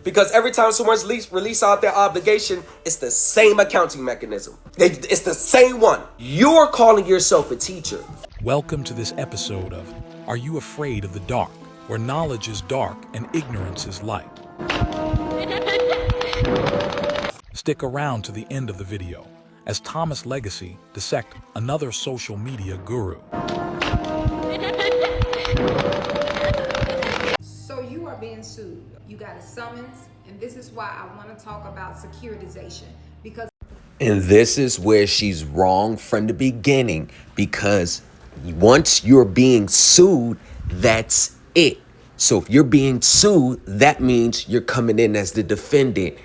Because every time someone's release out their obligation, it's the same accounting mechanism. It's the same one. You're calling yourself a teacher. Welcome to this episode of Are You Afraid of the Dark? Where knowledge is dark and ignorance is light. Stick around to the end of the video as Thomas Legacy dissect another social media guru. So you are being sued. You got a summons, and this is why I want to talk about securitization, because And this is where she's wrong from the beginning, because once you're being sued, that's it. So if you're being sued, that means you're coming in as the defendant.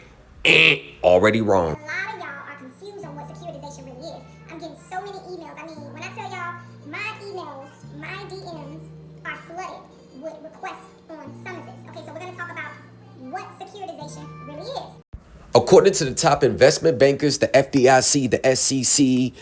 Already wrong. A lot of y'all are confused on what securitization really is. I'm getting so many emails. I mean, when I tell y'all, my emails, my DMs are flooded with requests on summonses. Okay, so we're going to talk about what securitization really is. According to the top investment bankers, the FDIC, the SEC,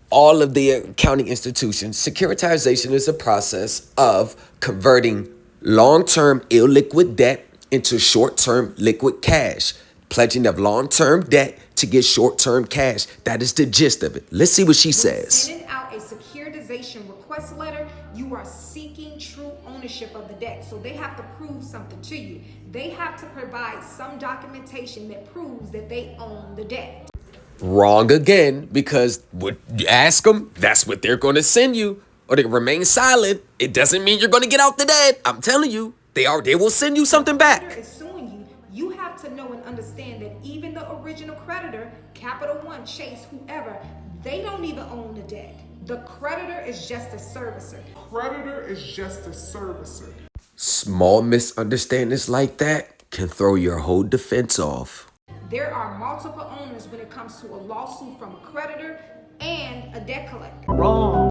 all of the accounting institutions, securitization is a process of converting long-term illiquid debt into short-term liquid cash, pledging of long-term debt to get short-term cash. That is the gist of it. Let's see what she says. sending out a securitization request letter, you are seeking true ownership of the debt. So they have to prove something to you. They have to provide some documentation that proves that they own the debt. Wrong again, because what you ask them, that's what they're going to send you. Or they remain silent. It doesn't mean you're going to get out the debt. I'm telling you, they will send you something back. Creditor is suing you. You have to know and understand that even the original creditor, Capital One, Chase, whoever, they don't even own the debt. The creditor is just a servicer. Small misunderstandings like that can throw your whole defense off. There are multiple owners when it comes to a lawsuit from a creditor and a debt collector. Wrong.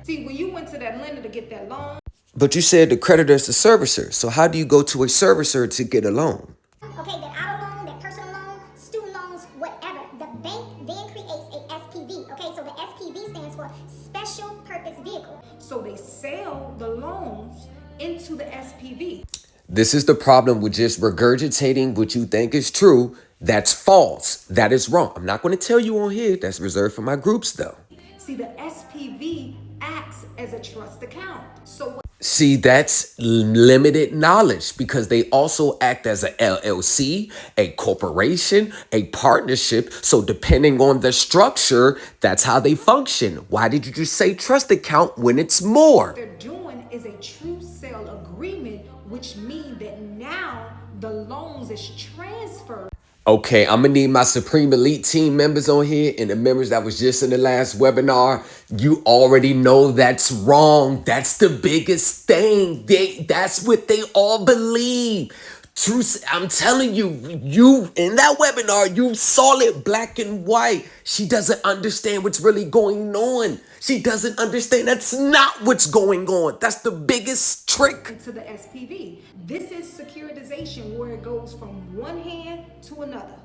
See, when you went to that lender to get that loan, But you said the creditor is the servicer. So how do you go to a servicer to get a loan? Okay, that auto loan, that personal loan, student loans, whatever. The bank then creates a SPV. Okay, so the SPV stands for Special Purpose Vehicle. so they sell the loans into the SPV. This is the problem with just regurgitating what you think is true. That's false. That is wrong. I'm not going to tell you on here. That's reserved for my groups, though. See, the SPV acts as a trust account. So See, that's limited knowledge, because they also act as a LLC, a corporation, a partnership. So depending on the structure, that's how they function. Why did you just say trust account when it's more? what they're doing is a true sale agreement, which means that now the loans is transferred. Okay, I'm gonna need my Supreme Elite team members on here and the members that was just in the last webinar. You already know that's wrong. That's the biggest thing. That's what they all believe. Truth, I'm telling you, you in that webinar, you saw it black and white. She doesn't understand what's really going on. She doesn't understand that's not what's going on. That's the biggest trick. Into the SPV. This is securitization, where it goes from one hand to another.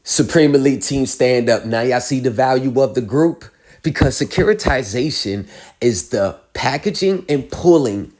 Supreme Elite team, stand up. Now y'all see the value of the group, because securitization is the packaging and pulling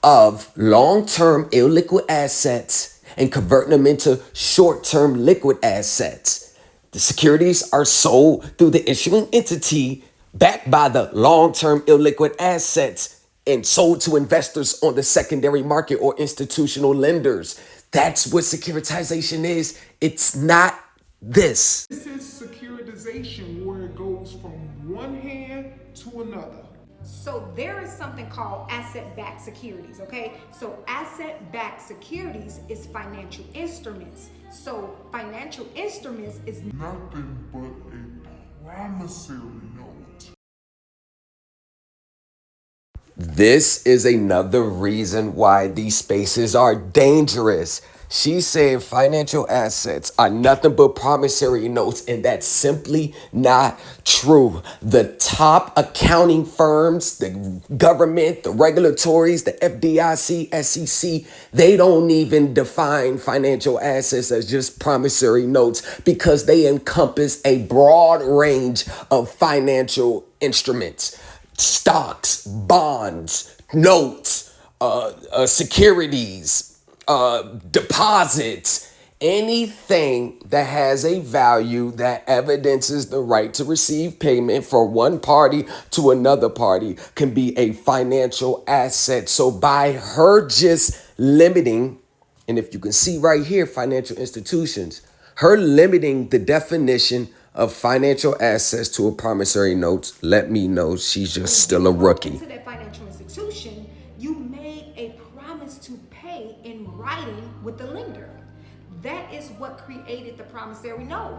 of long-term illiquid assets and converting them into short-term liquid assets. The securities are sold through the issuing entity, backed by the long-term illiquid assets, and sold to investors on the secondary market or institutional lenders. That's what securitization is. It's not this. This is securitization, where it goes from one hand to another. So there is something called asset-backed securities, okay? So asset-backed securities is financial instruments. So financial instruments is Nothing but a promissory note. This is another reason why these spaces are dangerous. She's saying financial assets are nothing but promissory notes, and that's simply not true. The top accounting firms, the government, the regulatories, the FDIC, SEC, they don't even define financial assets as just promissory notes, because they encompass a broad range of financial instruments: stocks, bonds, notes, securities, deposits, anything that has a value that evidences the right to receive payment for one party to another party can be a financial asset. So by her just limiting, and if you can see right here, financial institutions, her limiting the definition of financial assets to a promissory note, let me know she's just still a rookie. To that financial institution, you made a promise to pay in writing with the lender. That is what created the promissory note.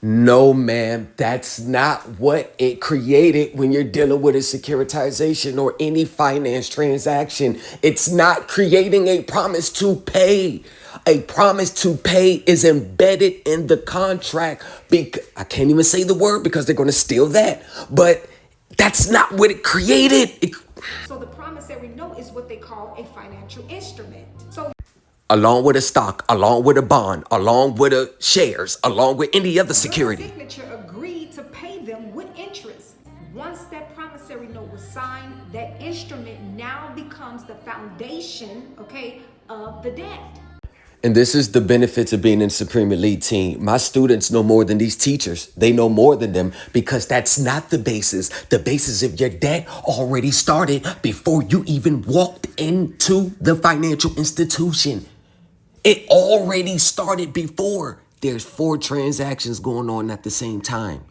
No, ma'am, that's not what it created when you're dealing with a securitization or any finance transaction. It's not creating a promise to pay. A promise to pay is embedded in the contract. I can't even say the word because they're going to steal that. But that's not what it created. So the promissory note is what they call a financial instrument. So Along with a stock, along with a bond, along with a shares, along with any other security. your signature agreed to pay them with interest. Once that promissory note was signed, that instrument now becomes the foundation, okay, of the debt. And this is the benefits of being in Supreme Elite team. My students know more than these teachers. They know more than them because that's not the basis. The basis of your debt already started before you even walked into the financial institution. It already started before. There's 4 transactions going on at the same time.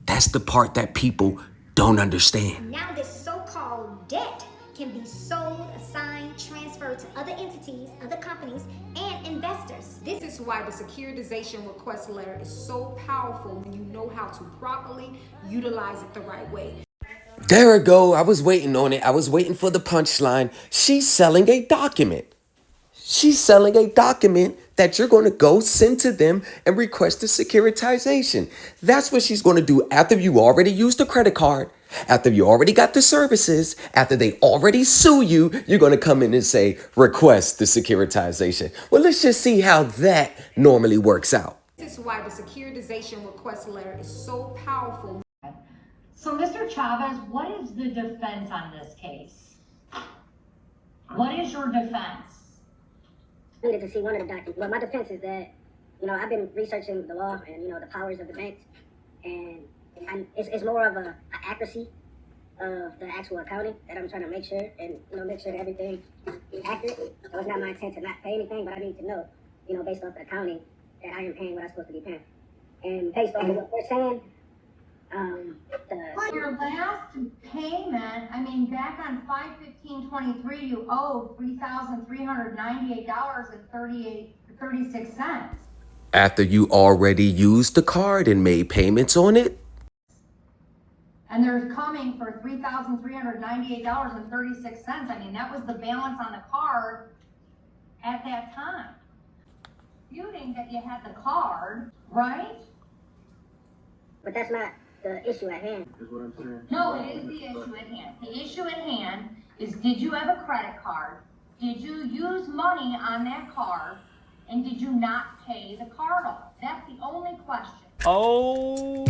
That's the part that people don't understand. Now this so-called debt can be sold, assigned, transferred to other entities, other companies, and investors. This is why the securitization request letter is so powerful when you know how to properly utilize it the right way. There we go. I was waiting on it. I was waiting for the punchline. She's selling a document. She's selling a document that you're going to go send to them and request a securitization. That's what she's going to do after you already used the credit card, after you already got the services, after they already sue you, you're going to come in and say, request the securitization. Well, let's just see how that normally works out. This is why the securitization request letter is so powerful. So, Mr. Chavez, what is the defense on this case? What is your defense? I needed to see one of the documents. Well, my defense is that, I've been researching the law and, the powers of the banks, and it's more of a accuracy of the actual accounting that I'm trying to make sure, and, make sure that everything is accurate. So it's not my intent to not pay anything, but I need to know, based off the accounting, that I am paying what I'm supposed to be paying. And based off of what they're saying, Your last payment, back on 5/15/23, you owe $3,398.36. After you already used the card and made payments on it? And they're coming for $3,398.36. That was the balance on the card at that time. Disputing that you had the card, right? but that's not the issue at hand. Is what I'm saying. No, it is the issue at hand. The issue at hand is, did you have a credit card? Did you use money on that card? And did you not pay the card off? That's the only question. Oh.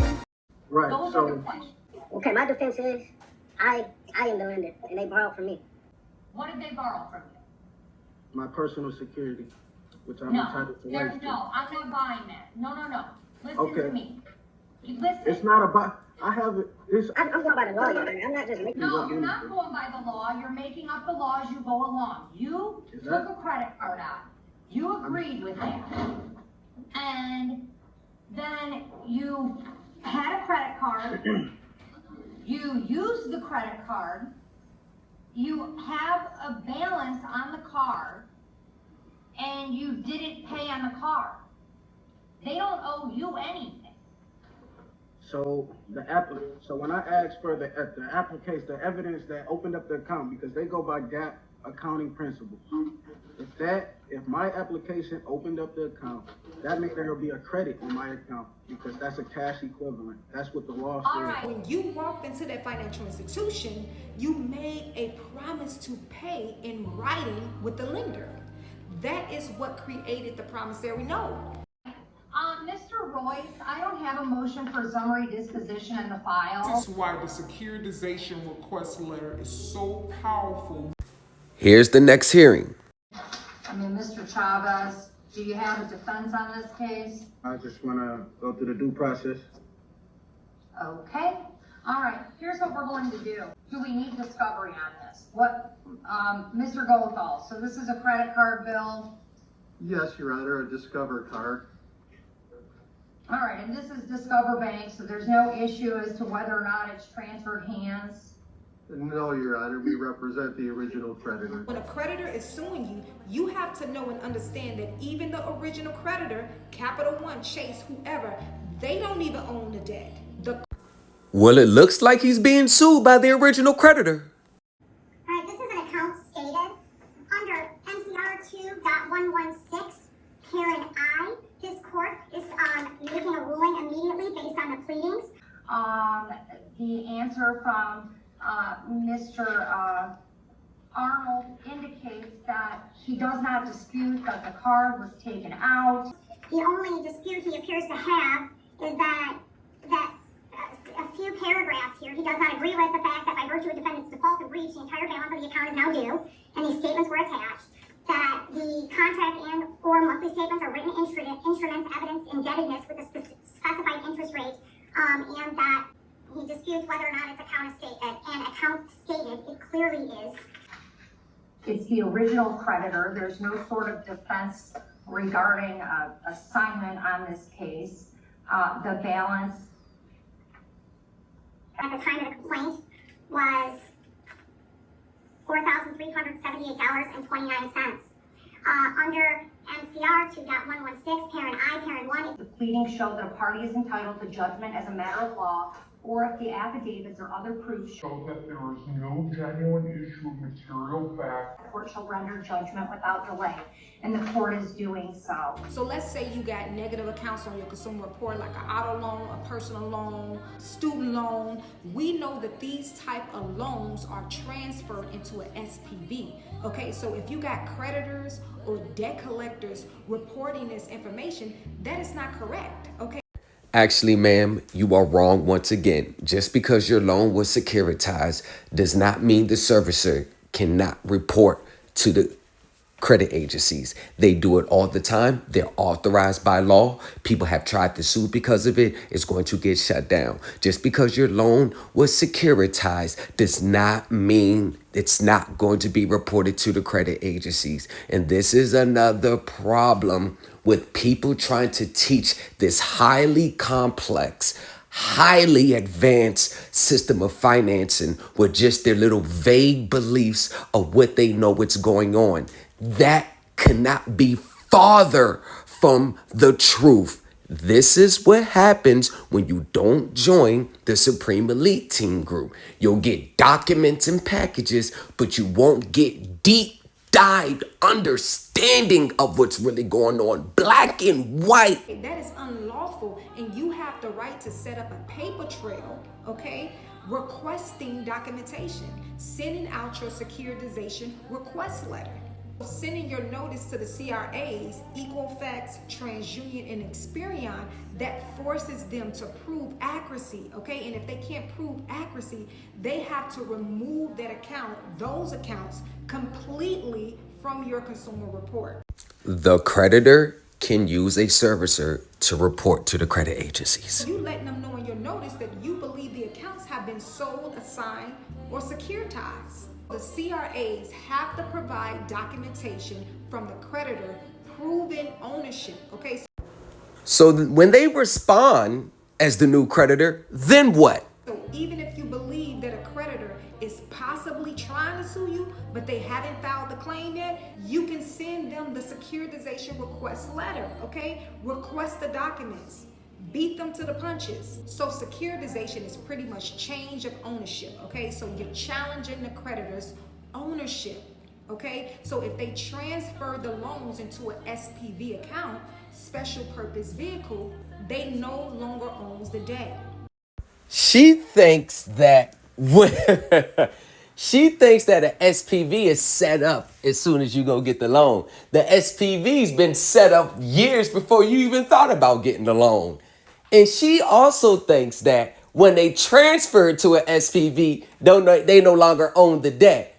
Right. Those So are the questions. Okay, my defense is I am the lender, and they borrowed from me. What did they borrow from you? my personal security, which I'm No, entitled to there's rights to. no, I'm not buying that. No. Listen Okay. to me. You listen. It's not about. I have it. It's. I'm going by the law, Your Honor. I'm not just making No, you're not going by the law. You're making up the law as you go along. You Is took that- a credit card out. You agreed with that. And then you had a credit card. You used the credit card. You have a balance on the card. And you didn't pay on the card. They don't owe you anything. So so when I asked for the application, the evidence that opened up the account, because they go by GAAP accounting principles. If my application opened up the account, that means there will be a credit on my account because that's a cash equivalent. That's what the law says. All right. When you walked into that financial institution, you made a promise to pay in writing with the lender. That is what created the promissory note. Mr. Royce, I don't have a motion for summary disposition in the file. This is why the securitization request letter is so powerful. Here's the next hearing. I mean, Mr. Chavez, do you have a defense on this case? I just want to go through the due process. Okay, all right, here's what we're going to do. Do we need discovery on this? What, Mr. Goldthal, so this is a credit card bill? Yes, Your Honor, a Discover card. All right, and this is Discover Bank, so there's no issue as to whether or not it's transferred hands? No, Your Honor, we represent the original creditor. When a creditor is suing you, you have to know and understand that even the original creditor, Capital One, Chase, whoever, they don't even own the debt. Well, it looks like he's being sued by the original creditor. All right, this is an account stated under MCR 2.116, Karen I. This court is making a ruling immediately based on the pleadings. The answer from Mr. Arnold indicates that he does not dispute that the card was taken out. The only dispute he appears to have is that a few paragraphs here, he does not agree with the fact that by virtue of defendant's default and breach, the entire balance of the account is now due, and these statements were attached, that the contract and or monthly statements are written instruments, evidence indebtedness with a specified interest rate, and that he disputes whether or not its account is stated, and account stated, it clearly is. It's the original creditor. There's no sort of defense regarding assignment on this case. The balance At the time of the complaint was $4,378.29. Under MCR 2.116, parent I, parent 1. the pleadings show that a party is entitled to judgment as a matter of law, or if the affidavits or other proofs show So that there is no genuine issue of material fact. the court shall render judgment without delay, and the court is doing so. So let's say you got negative accounts on your consumer report, like an auto loan, a personal loan, student loan. We know that these type of loans are transferred into an SPV. Okay, so if you got creditors or debt collectors reporting this information, that is not correct. Okay. Actually, ma'am, you are wrong once again. Just because your loan was securitized does not mean the servicer cannot report to the credit agencies. They do it all the time. They're authorized by law. People have tried to sue because of it. It's going to get shut down. Just because your loan was securitized does not mean it's not going to be reported to the credit agencies. And this is another problem with people trying to teach this highly complex, highly advanced system of financing with just their little vague beliefs of what they know what's going on. That cannot be farther from the truth. This is what happens when you don't join the Supreme Elite Team group. You'll get documents and packages, but you won't get deep dived understanding of what's really going on, black and white. That is unlawful, and you have the right to set up a paper trail, okay? Requesting documentation, sending out your securitization request letter, sending your notice to the CRAs, Equifax, TransUnion, and Experian, that forces them to prove accuracy, okay? And if they can't prove accuracy, they have to remove that account, those accounts, completely from your consumer report. The creditor can use a servicer to report to the credit agencies. You letting them know in your notice that you believe the accounts have been sold, assigned, or securitized. The CRAs have to provide documentation from the creditor proving ownership, okay? So when they respond as the new creditor, then what? So even if you believe that a creditor is possibly trying to sue you, but they haven't filed the claim yet, you can send them the securitization request letter, okay? Request the documents. Beat them to the punches. So securitization is pretty much change of ownership, okay? So you're challenging the creditor's ownership, okay? So if they transfer the loans into an SPV account, special purpose vehicle, they no longer owns the debt. She thinks that she thinks that an SPV is set up as soon as you go get the loan. The SPV's been set up years before you even thought about getting the loan. And she also thinks that when they transfer it to an SPV, they no longer own the debt.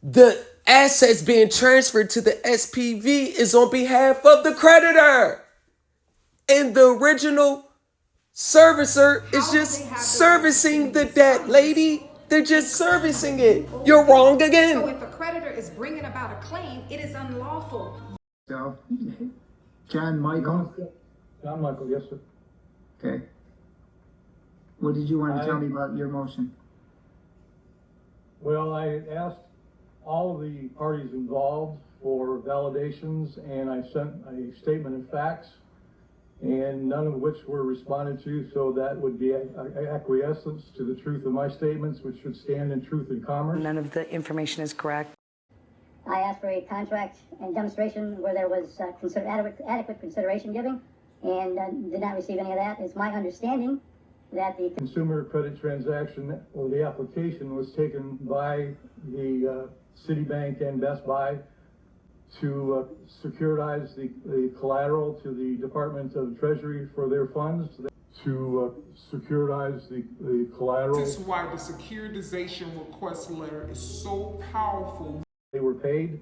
The assets being transferred to the SPV is on behalf of the creditor. And the original servicer is just servicing the debt, lady. They're just servicing it. You're wrong So again. if a creditor is bringing about a claim, it is unlawful. So, John Michael, John Michael, yes, sir. okay. What did you want to tell me about your motion? Well, I asked all of the parties involved for validations, and I sent a statement of facts, and none of which were responded to, so that would be acquiescence to the truth of my statements, which should stand in truth and commerce. None of the information is correct. I asked for a contract and demonstration where there was adequate consideration given, and did not receive any of that. It's my understanding that the Consumer credit transaction, or the application, was taken by the Citibank and Best Buy to securitize the collateral to the Department of Treasury for their funds, to securitize the collateral. This is why the securitization request letter is so powerful. They were paid,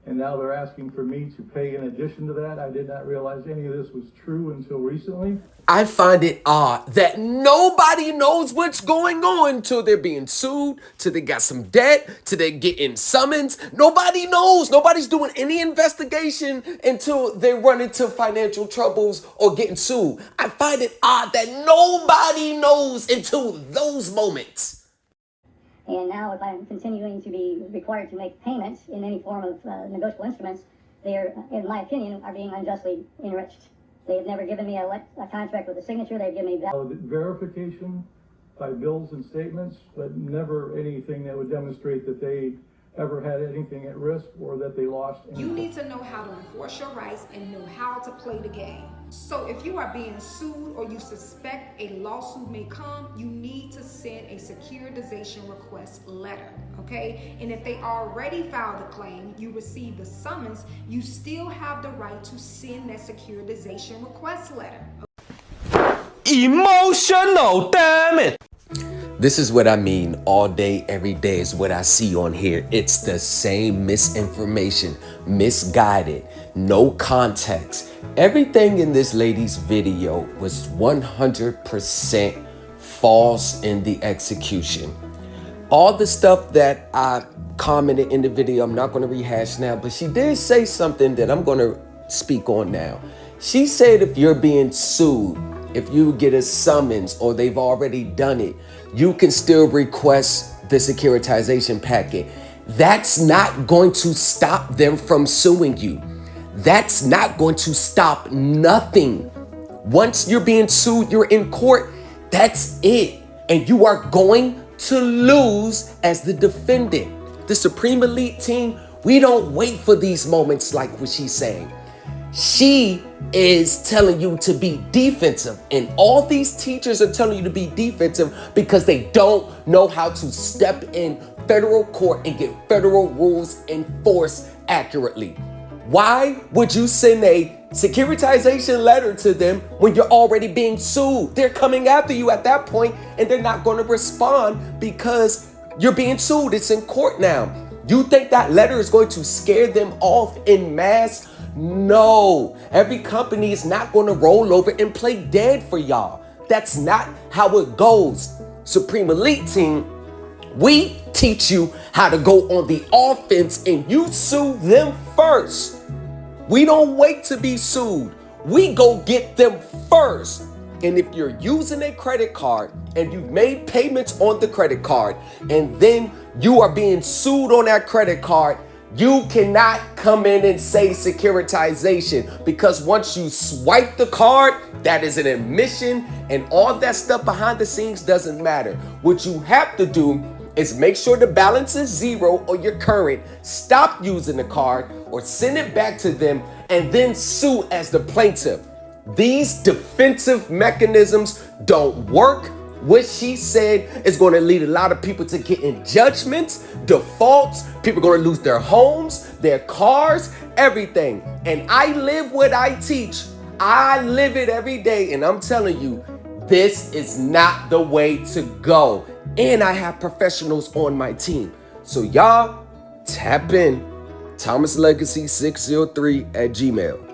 and now they're asking for me to pay in addition to that. I did not realize any of this was true until recently. I find it odd that nobody knows what's going on till they're being sued, till they got some debt, till they're getting summons. Nobody knows. Nobody's doing any investigation until they run into financial troubles or getting sued. I find it odd that nobody knows until those moments. and now if I'm continuing to be required to make payments in any form of negotiable instruments, they are, in my opinion, are being unjustly enriched. They have never given me a contract with a signature. They've given me Verification by bills and statements, but never anything that would demonstrate that they ever had anything at risk or that they lost anything. You need to know how to enforce your rights and know how to play the game. So if you are being sued or you suspect a lawsuit may come, you need to send a securitization request letter, okay? And if they already filed a claim, you receive the summons, you still have the right to send that securitization request letter. Emotional, damn it! This is what I mean. All day, every day is what I see on here. It's the same misinformation, misguided, no context. Everything in this lady's video was 100% false in the execution. All the stuff that I commented in the video, I'm not going to rehash now, but she did say something that I'm going to speak on now. She said if you're being sued, if you get a summons or they've already done it, you can still request the securitization packet. That's not going to stop them from suing you. That's not going to stop nothing. Once you're being sued, you're in court. That's it. And you are going to lose as the defendant. The Supreme Elite team, we don't wait for these moments like what she's saying. She is telling you to be defensive, and all these teachers are telling you to be defensive because they don't know how to step in federal court and get federal rules enforced accurately. Why would you send a securitization letter to them when you're already being sued? They're coming after you at that point, and they're not going to respond because you're being sued. It's in court now. You think that letter is going to scare them off en masse? No, every company is not going to roll over and play dead for y'all. That's not how it goes. Supreme Elite team, we teach you how to go on the offense and you sue them first. We don't wait to be sued. We go get them first. And if you're using a credit card and you've made payments on the credit card and then you are being sued on that credit card, you cannot come in and say securitization, because once you swipe the card, that is an admission, and all that stuff behind the scenes doesn't matter. What you have to do is make sure the balance is zero or you're current, stop using the card or send it back to them, and then sue as the plaintiff. These defensive mechanisms don't work. What she said is going to lead a lot of people to get in judgments, defaults. People are going to lose their homes, their cars, everything. And I live what I teach. I live it every day. And I'm telling you, this is not the way to go. And I have professionals on my team. So y'all tap in. ThomasLegacy603 at Gmail.